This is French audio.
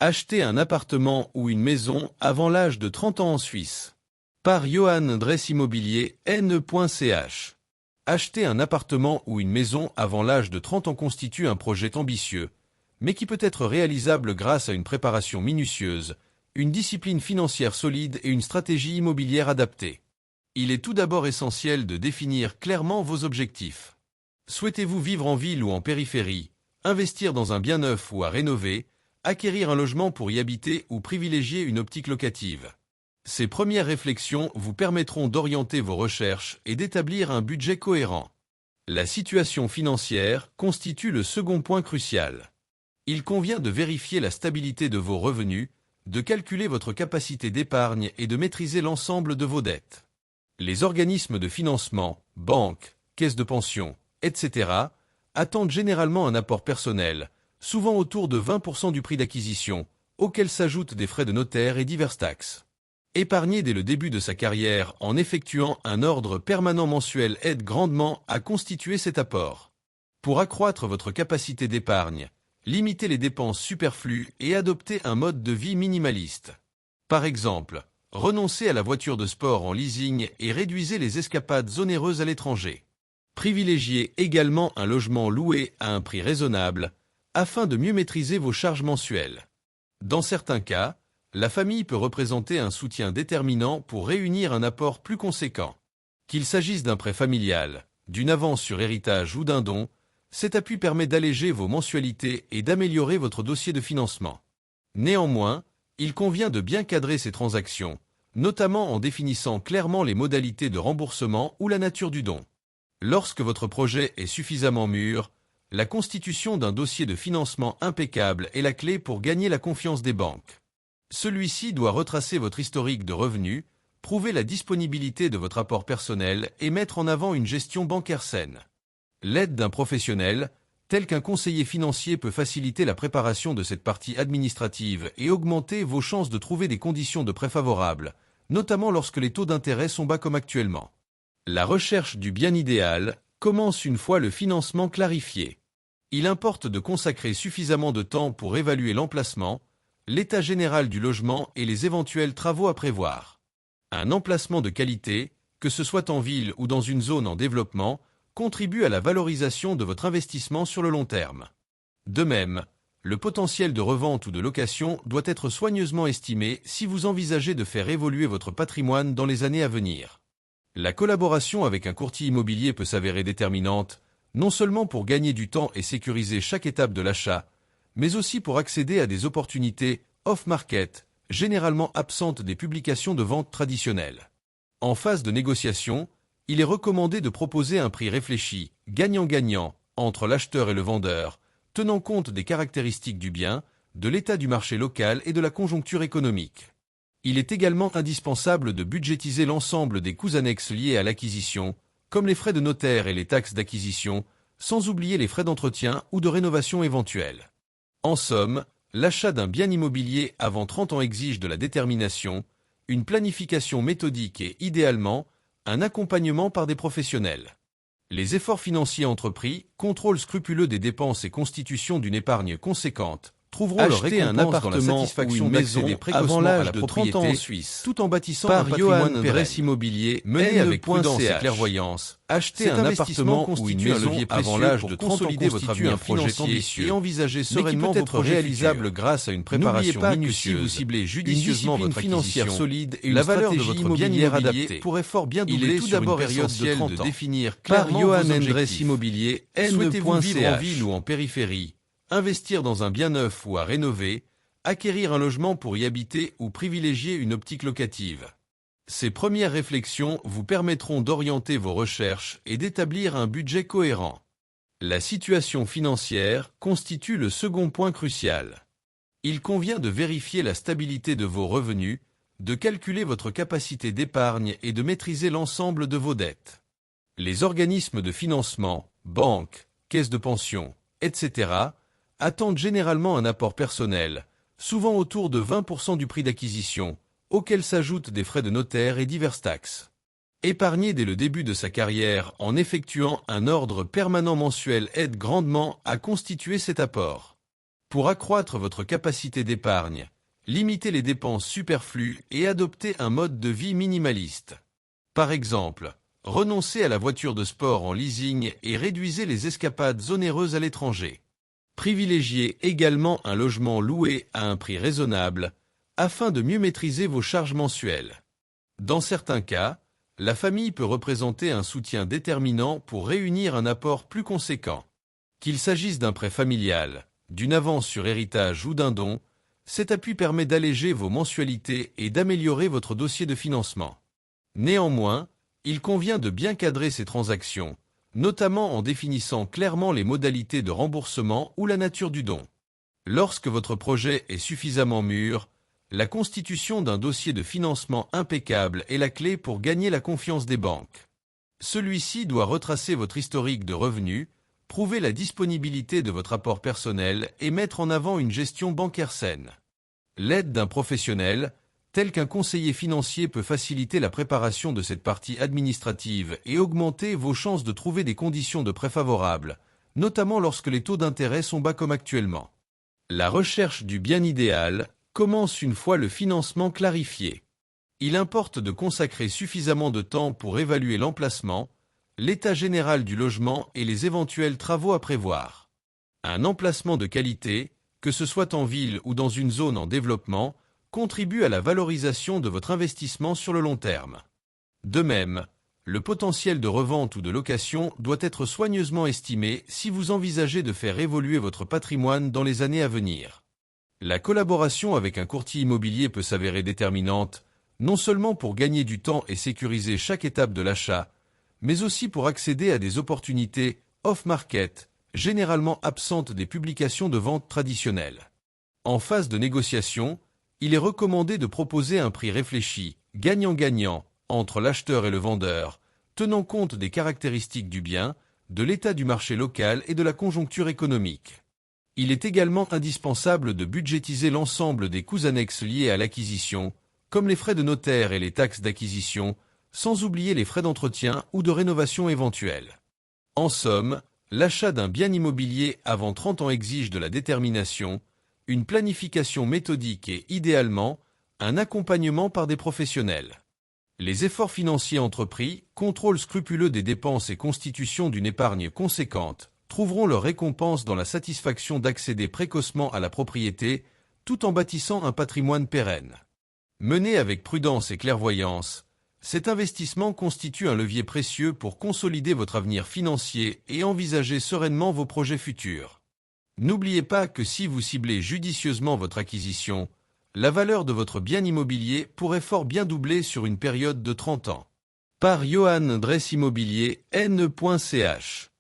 Acheter un appartement ou une maison avant l'âge de 30 ans en Suisse. Par Johan Dress Immobilier, N.ch. Acheter un appartement ou une maison avant l'âge de 30 ans constitue un projet ambitieux, mais qui peut être réalisable grâce à une préparation minutieuse, une discipline financière solide et une stratégie immobilière adaptée. Il est tout d'abord essentiel de définir clairement vos objectifs. Souhaitez-vous vivre en ville ou en périphérie, investir dans un bien neuf ou à rénover, acquérir un logement pour y habiter ou privilégier une optique locative? Ces premières réflexions vous permettront d'orienter vos recherches et d'établir un budget cohérent. La situation financière constitue le second point crucial. Il convient de vérifier la stabilité de vos revenus, de calculer votre capacité d'épargne et de maîtriser l'ensemble de vos dettes. Les organismes de financement, banques, caisses de pension, etc., attendent généralement un apport personnel, souvent autour de 20% du prix d'acquisition, auquel s'ajoutent des frais de notaire et diverses taxes. Épargner dès le début de sa carrière en effectuant un ordre permanent mensuel aide grandement à constituer cet apport. Pour accroître votre capacité d'épargne, limitez les dépenses superflues et adoptez un mode de vie minimaliste. Par exemple, renoncez à la voiture de sport en leasing et réduisez les escapades onéreuses à l'étranger. Privilégiez également un logement loué à un prix raisonnable, afin de mieux maîtriser vos charges mensuelles. Dans certains cas, la famille peut représenter un soutien déterminant pour réunir un apport plus conséquent. Qu'il s'agisse d'un prêt familial, d'une avance sur héritage ou d'un don, cet appui permet d'alléger vos mensualités et d'améliorer votre dossier de financement. Néanmoins, il convient de bien cadrer ces transactions, notamment en définissant clairement les modalités de remboursement ou la nature du don. Lorsque votre projet est suffisamment mûr, la constitution d'un dossier de financement impeccable est la clé pour gagner la confiance des banques. Celui-ci doit retracer votre historique de revenus, prouver la disponibilité de votre apport personnel et mettre en avant une gestion bancaire saine. L'aide d'un professionnel, tel qu'un conseiller financier, peut faciliter la préparation de cette partie administrative et augmenter vos chances de trouver des conditions de prêt favorables, notamment lorsque les taux d'intérêt sont bas comme actuellement. La recherche du bien idéal commence une fois le financement clarifié. Il importe de consacrer suffisamment de temps pour évaluer l'emplacement, l'état général du logement et les éventuels travaux à prévoir. Un emplacement de qualité, que ce soit en ville ou dans une zone en développement, contribue à la valorisation de votre investissement sur le long terme. De même, le potentiel de revente ou de location doit être soigneusement estimé si vous envisagez de faire évoluer votre patrimoine dans les années à venir. La collaboration avec un courtier immobilier peut s'avérer déterminante, non seulement pour gagner du temps et sécuriser chaque étape de l'achat, mais aussi pour accéder à des opportunités off-market, généralement absentes des publications de vente traditionnelles. En phase de négociation, il est recommandé de proposer un prix réfléchi, gagnant-gagnant, entre l'acheteur et le vendeur, tenant compte des caractéristiques du bien, de l'état du marché local et de la conjoncture économique. Il est également indispensable de budgétiser l'ensemble des coûts annexes liés à l'acquisition, comme les frais de notaire et les taxes d'acquisition, sans oublier les frais d'entretien ou de rénovation éventuels. En somme, l'achat d'un bien immobilier avant 30 ans exige de la détermination, une planification méthodique et, idéalement, un accompagnement par des professionnels. Les efforts financiers entrepris, contrôle scrupuleux des dépenses et constitution d'une épargne conséquente, trouveront leur récompense dans la satisfaction d'accéder précocement à l'âge de 30 ans en Suisse, tout en bâtissant un patrimoine pérenne. Immobilier mené avec prudence et clairvoyance. Acheter un appartement ou une maison avant l'âge de 30 ans constitue un projet ambitieux et envisager sereinement vos projets réalisables grâce à une préparation minutieuse. Si vous ciblez judicieusement votre financière solide et la valeur de votre bien immobilier pourrait fort bien doubler sur une période de 30 ans. De définir clairement vos objectifs. Immobilier, souhaitez-vous vivre en ville ou en périphérie, investir dans un bien neuf ou à rénover, acquérir un logement pour y habiter ou privilégier une optique locative. Ces premières réflexions vous permettront d'orienter vos recherches et d'établir un budget cohérent. La situation financière constitue le second point crucial. Il convient de vérifier la stabilité de vos revenus, de calculer votre capacité d'épargne et de maîtriser l'ensemble de vos dettes. Les organismes de financement, banques, caisses de pension, etc., attendent généralement un apport personnel, souvent autour de 20% du prix d'acquisition, auquel s'ajoutent des frais de notaire et diverses taxes. Épargner dès le début de sa carrière en effectuant un ordre permanent mensuel aide grandement à constituer cet apport. Pour accroître votre capacité d'épargne, limitez les dépenses superflues et adoptez un mode de vie minimaliste. Par exemple, renoncez à la voiture de sport en leasing et réduisez les escapades onéreuses à l'étranger. Privilégiez également un logement loué à un prix raisonnable, afin de mieux maîtriser vos charges mensuelles. Dans certains cas, la famille peut représenter un soutien déterminant pour réunir un apport plus conséquent. Qu'il s'agisse d'un prêt familial, d'une avance sur héritage ou d'un don, cet appui permet d'alléger vos mensualités et d'améliorer votre dossier de financement. Néanmoins, il convient de bien cadrer ces transactions, notamment en définissant clairement les modalités de remboursement ou la nature du don. Lorsque votre projet est suffisamment mûr, la constitution d'un dossier de financement impeccable est la clé pour gagner la confiance des banques. Celui-ci doit retracer votre historique de revenus, prouver la disponibilité de votre apport personnel et mettre en avant une gestion bancaire saine. L'aide d'un professionnel, tel qu'un conseiller financier, peut faciliter la préparation de cette partie administrative et augmenter vos chances de trouver des conditions de prêt favorables, notamment lorsque les taux d'intérêt sont bas comme actuellement. La recherche du bien idéal commence une fois le financement clarifié. Il importe de consacrer suffisamment de temps pour évaluer l'emplacement, l'état général du logement et les éventuels travaux à prévoir. Un emplacement de qualité, que ce soit en ville ou dans une zone en développement, contribue à la valorisation de votre investissement sur le long terme. De même, le potentiel de revente ou de location doit être soigneusement estimé si vous envisagez de faire évoluer votre patrimoine dans les années à venir. La collaboration avec un courtier immobilier peut s'avérer déterminante, non seulement pour gagner du temps et sécuriser chaque étape de l'achat, mais aussi pour accéder à des opportunités off-market, généralement absentes des publications de vente traditionnelles. En phase de négociation, il est recommandé de proposer un prix réfléchi, gagnant-gagnant, entre l'acheteur et le vendeur, tenant compte des caractéristiques du bien, de l'état du marché local et de la conjoncture économique. Il est également indispensable de budgétiser l'ensemble des coûts annexes liés à l'acquisition, comme les frais de notaire et les taxes d'acquisition, sans oublier les frais d'entretien ou de rénovation éventuels. En somme, l'achat d'un bien immobilier avant 30 ans exige de la détermination, une planification méthodique et, idéalement, un accompagnement par des professionnels. Les efforts financiers entrepris, contrôle scrupuleux des dépenses et constitution d'une épargne conséquente trouveront leur récompense dans la satisfaction d'accéder précocement à la propriété, tout en bâtissant un patrimoine pérenne. Mené avec prudence et clairvoyance, cet investissement constitue un levier précieux pour consolider votre avenir financier et envisager sereinement vos projets futurs. N'oubliez pas que si vous ciblez judicieusement votre acquisition, la valeur de votre bien immobilier pourrait fort bien doubler sur une période de 30 ans. Par Johan Dress Immobilier, N.ch